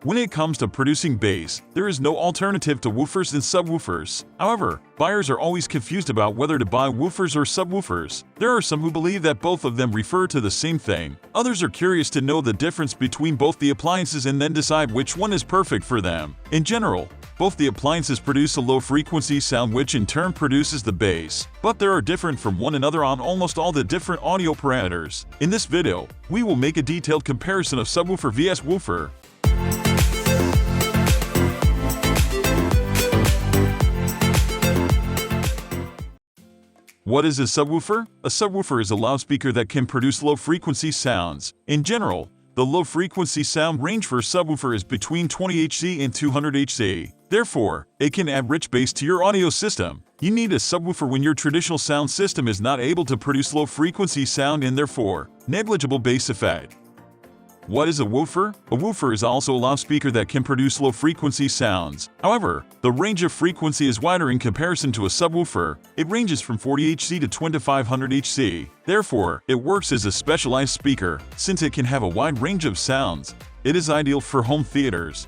When it comes to producing bass, there is no alternative to woofers and subwoofers. However, buyers are always confused about whether to buy woofers or subwoofers. There are some who believe that both of them refer to the same thing. Others are curious to know the difference between both the appliances and then decide which one is perfect for them. In general, both the appliances produce a low-frequency sound which in turn produces the bass, but they are different from one another on almost all the different audio parameters. In this video, we will make a detailed comparison of subwoofer vs woofer. What is a subwoofer? A subwoofer is a loudspeaker that can produce low-frequency sounds. In general, the low-frequency sound range for a subwoofer is between 20 Hz and 200 Hz. Therefore, it can add rich bass to your audio system. You need a subwoofer when your traditional sound system is not able to produce low-frequency sound and therefore, negligible bass effect. What is a woofer? A woofer is also a loudspeaker that can produce low-frequency sounds. However, the range of frequency is wider in comparison to a subwoofer. It ranges from 40 Hz to 2500 Hz. Therefore, it works as a specialized speaker. Since it can have a wide range of sounds, it is ideal for home theaters.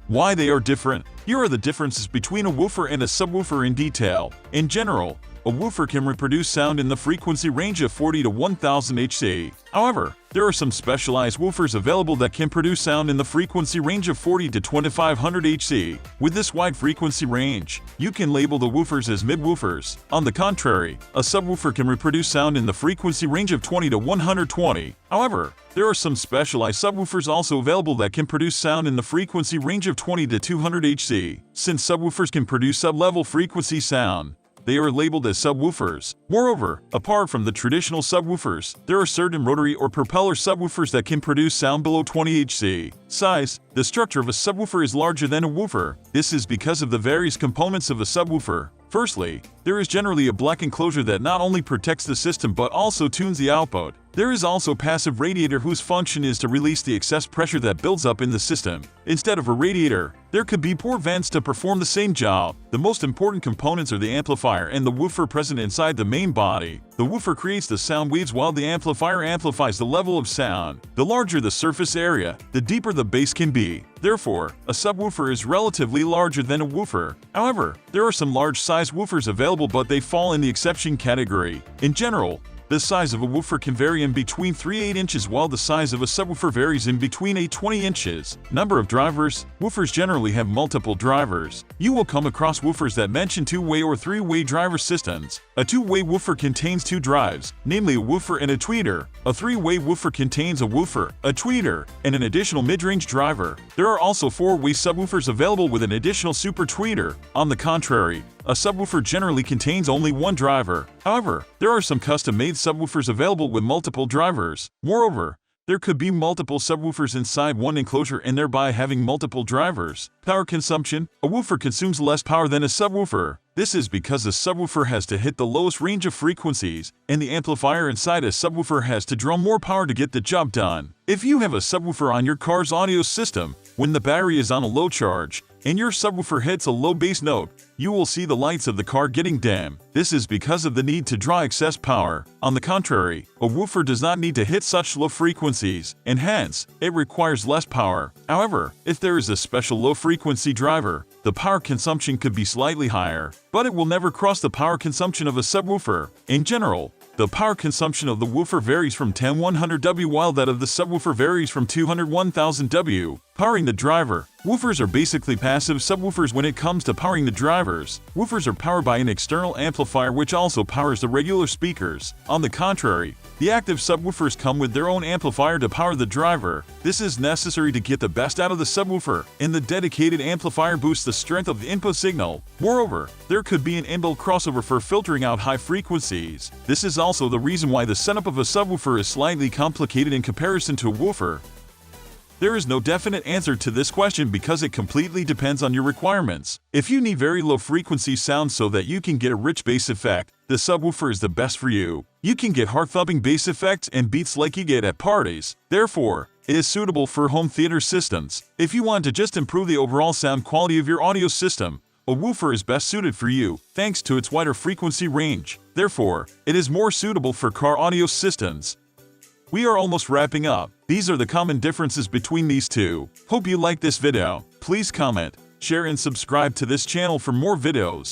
Why they are different? Here are the differences between a woofer and a subwoofer in detail. In general, a woofer can reproduce sound in the frequency range of 40 to 1000 Hz. However, there are some specialized woofers available that can produce sound in the frequency range of 40 to 2500 Hz. With this wide frequency range, you can label the woofers as mid-woofers. On the contrary, a subwoofer can reproduce sound in the frequency range of 20 to 120. However, there are some specialized subwoofers also available that can produce sound in the frequency range of 20 to 200 Hz. Since subwoofers can produce sub-level frequency sound, they are labeled as subwoofers. Moreover, apart from the traditional subwoofers, there are certain rotary or propeller subwoofers that can produce sound below 20 Hz. Size: the structure of a subwoofer is larger than a woofer. This is because of the various components of a subwoofer. Firstly, there is generally a black enclosure that not only protects the system but also tunes the output. There is also a passive radiator whose function is to release the excess pressure that builds up in the system. Instead of a radiator, there could be port vents to perform the same job. The most important components are the amplifier and the woofer present inside the main body. The woofer creates the sound waves while the amplifier amplifies the level of sound. The larger the surface area, the deeper the bass can be. Therefore, a subwoofer is relatively larger than a woofer. However, there are some large-sized woofers available but they fall in the exception category. In general, the size of a woofer can vary in between 3 to 8 inches while the size of a subwoofer varies in between 8 to 20 inches. Number of drivers: woofers generally have multiple drivers. You will come across woofers that mention 2-way or 3-way driver systems. A 2-way woofer contains 2 drives, namely a woofer and a tweeter. A 3-way woofer contains a woofer, a tweeter, and an additional mid-range driver. There are also 4-way subwoofers available with an additional super tweeter. On the contrary, a subwoofer generally contains only one driver. However, there are some custom-made subwoofers available with multiple drivers. Moreover, there could be multiple subwoofers inside one enclosure and thereby having multiple drivers. Power consumption: a woofer consumes less power than a subwoofer. This is because a subwoofer has to hit the lowest range of frequencies, and the amplifier inside a subwoofer has to draw more power to get the job done. If you have a subwoofer on your car's audio system, when the battery is on a low charge, and your subwoofer hits a low bass note, you will see the lights of the car getting dim. This is because of the need to draw excess power. On the contrary, a woofer does not need to hit such low frequencies, and hence, it requires less power. However, if there is a special low-frequency driver, the power consumption could be slightly higher, but it will never cross the power consumption of a subwoofer. In general, the power consumption of the woofer varies from 10-100 W while that of the subwoofer varies from 200-1000 W. Powering the driver: woofers are basically passive subwoofers when it comes to powering the drivers. Woofers are powered by an external amplifier which also powers the regular speakers. On the contrary, the active subwoofers come with their own amplifier to power the driver. This is necessary to get the best out of the subwoofer, and the dedicated amplifier boosts the strength of the input signal. Moreover, there could be an inbuilt crossover for filtering out high frequencies. This is also the reason why the setup of a subwoofer is slightly complicated in comparison to a woofer. There is no definite answer to this question because it completely depends on your requirements. If you need very low frequency sound so that you can get a rich bass effect, the subwoofer is the best for you. You can get heart-thumping bass effects and beats like you get at parties. Therefore, it is suitable for home theater systems. If you want to just improve the overall sound quality of your audio system, a woofer is best suited for you, thanks to its wider frequency range. Therefore, it is more suitable for car audio systems. We are almost wrapping up. These are the common differences between these two. Hope you like this video. Please comment, share and subscribe to this channel for more videos.